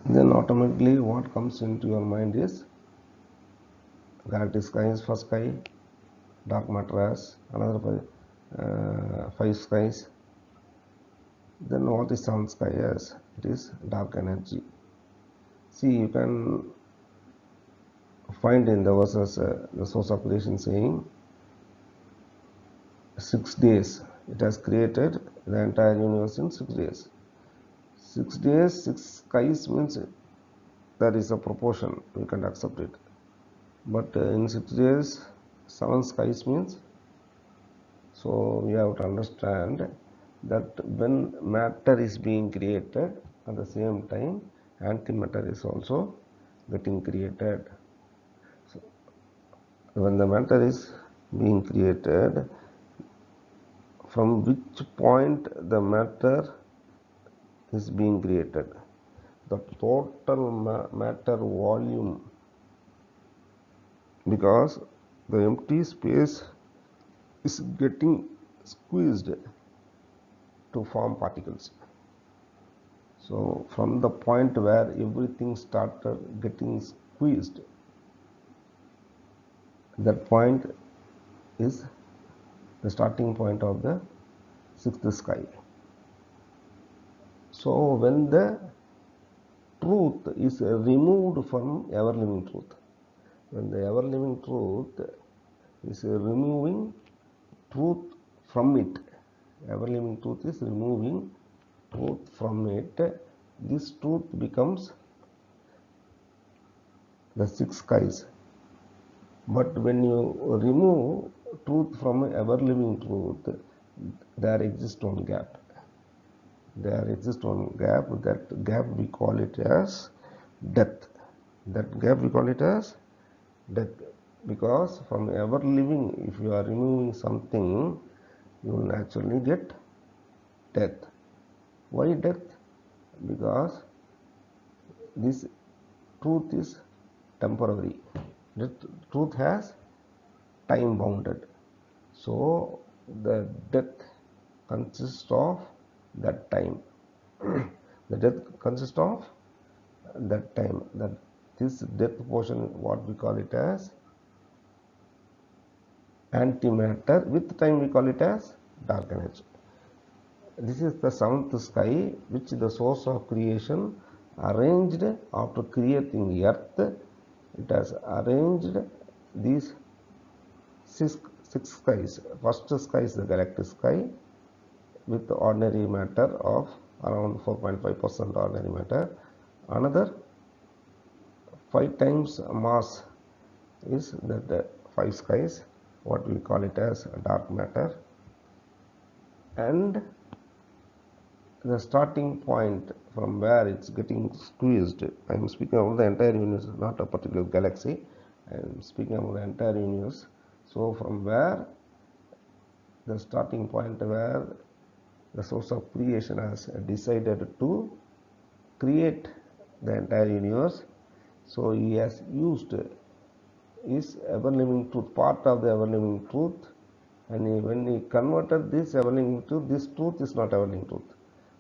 then automatically what comes into your mind is galactic sky is first sky, dark matter has another five skies. Then what is seventh sky as? It is dark energy. See, you can find in the verses the source of creation saying 6 days it has created the entire universe in 6 days. 6 days, 6 skies means there is a proportion, we can accept it. But in 6 days, 7 skies means, so we have to understand that when matter is being created, at the same time antimatter is also getting created. So when the matter is being created, from which point the matter is being created? The total matter volume, because the empty space is getting squeezed to form particles. So from the point where everything started getting squeezed, that point is the starting point of the sixth sky. So when the truth is removed from ever-living truth, when the ever-living truth is removing truth from it, ever-living truth is removing truth from it, this truth becomes the six skies. But when you remove truth from ever-living truth, there exists one gap. There exists one gap. That gap we call it as death. That gap we call it as death. Because from ever-living, if you are removing something, you will naturally get death. Why death? Because this truth is temporary. The truth has time bounded. So the death consists of that time. The death consists of that time. That this death portion, what we call it as antimatter, with time we call it as dark energy. This is the seventh sky which the source of creation arranged after creating earth. It has arranged these six skies. First sky is the galactic sky with ordinary matter of around 4.5% ordinary matter. Another 5 times mass is that 5 skies, what we call it as dark matter. And the starting point from where it's getting squeezed, I am speaking about the entire universe, not a particular galaxy, I am speaking about the entire universe. So from where the starting point where the source of creation has decided to create the entire universe, so he has used is ever-living truth, part of the ever-living truth, and when he converted this ever-living truth, this truth is not ever-living truth.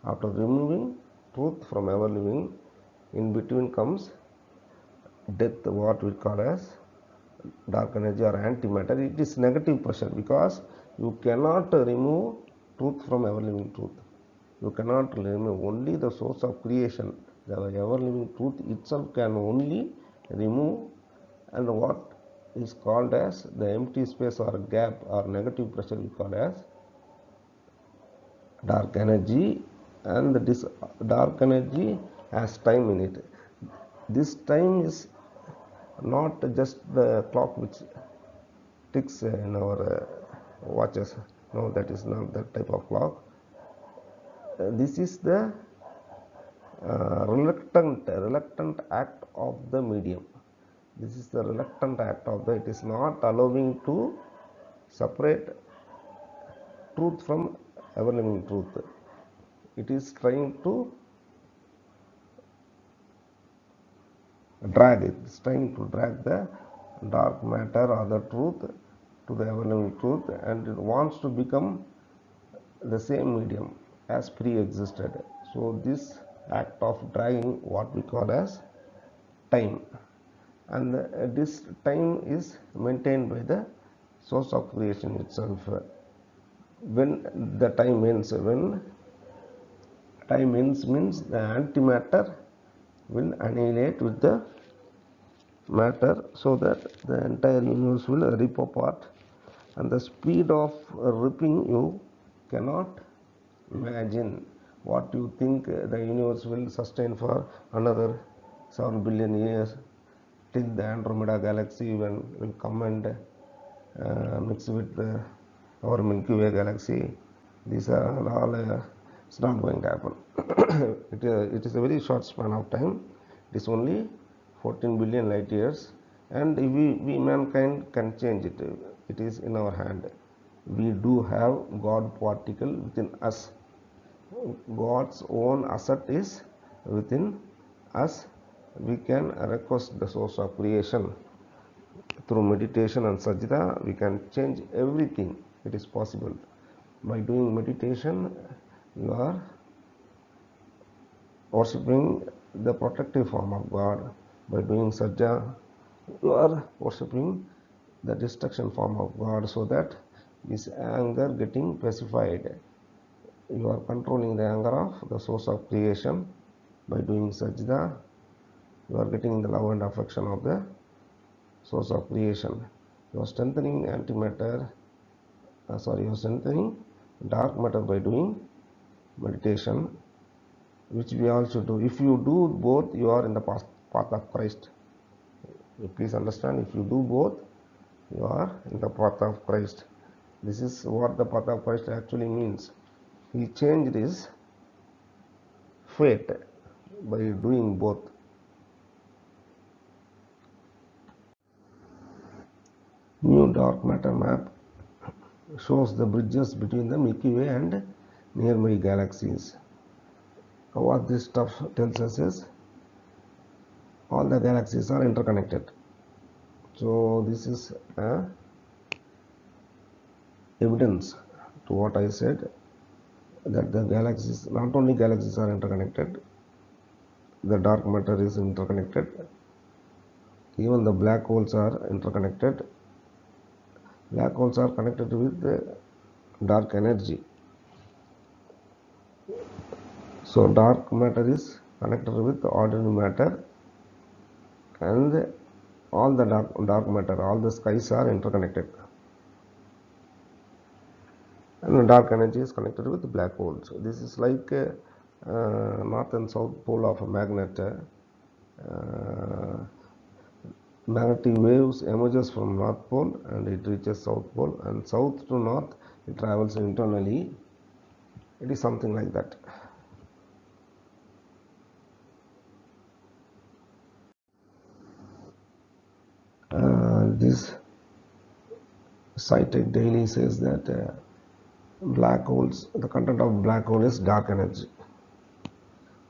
After removing truth from ever-living, in between comes death, what we call as dark energy or antimatter. It is negative pressure because you cannot remove truth from ever-living truth. You cannot remove, only the source of creation, the ever-living truth itself can only remove, and what is called as the empty space or gap or negative pressure we call as dark energy. And this dark energy has time in it. This time is not just the clock which ticks in our watches. No, that is not that type of clock. This is the reluctant act of the medium. This is the reluctant act of the, it is not allowing to separate truth from ever-living truth. It is trying to drag it. It's trying to drag the dark matter or the truth to the ever-living truth, and it wants to become the same medium as pre-existed. So this act of dragging what we call as time, and this time is maintained by the source of creation itself. When the time ends, when time ends means the antimatter will annihilate with the matter, so that the entire universe will rip apart, and the speed of ripping you cannot imagine. What you think the universe will sustain for another 7 billion years, till the Andromeda galaxy will come and mix with our Milky Way galaxy. These are all it's not going to happen. It is a very short span of time. It is only 14 billion light years, and we mankind can change it. It is in our hand. We do have God particle within us. God's own asset is within us. We can request the source of creation. Through meditation and sajda, we can change everything. It is possible. By doing meditation, you are worshipping the protective form of God. By doing sajda, you are worshipping the destruction form of God, so that is anger getting pacified. You are controlling the anger of the source of creation. By doing sajda, you are getting the love and affection of the source of creation. You are strengthening antimatter, you are strengthening dark matter by doing meditation, which we all should do. If you do both, you are in the path of Christ. Please understand, if you do both, you are in the path of Christ. This is what the path of Christ actually means. He changed his fate by doing both. New dark matter map shows the bridges between the Milky Way and nearby galaxies. What this stuff tells us is all the galaxies are interconnected. So this is evidence to what I said, that the galaxies, not only galaxies are interconnected, the dark matter is interconnected, even the black holes are interconnected. Black holes are connected with the dark energy. So dark matter is connected with ordinary matter, and all the dark matter, all the skies are interconnected, and the dark energy is connected with black holes. This is like north and south pole of a magnet. Magnetic waves emerges from north pole and it reaches south pole, and south to north it travels internally. It is something like that. This Sci-Tech Daily says that black holes, the content of black hole is dark energy.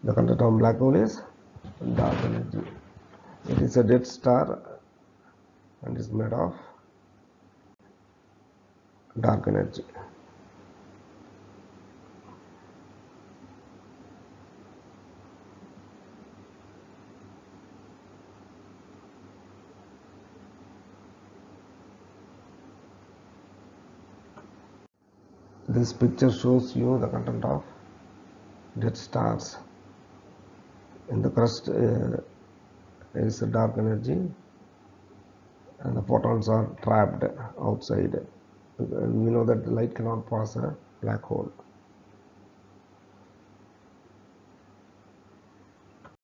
The content of black hole is dark energy. It is a dead star and is made of dark energy. This picture shows you the content of dead stars. In the crust is dark energy, and the photons are trapped outside. And we know that the light cannot pass a black hole.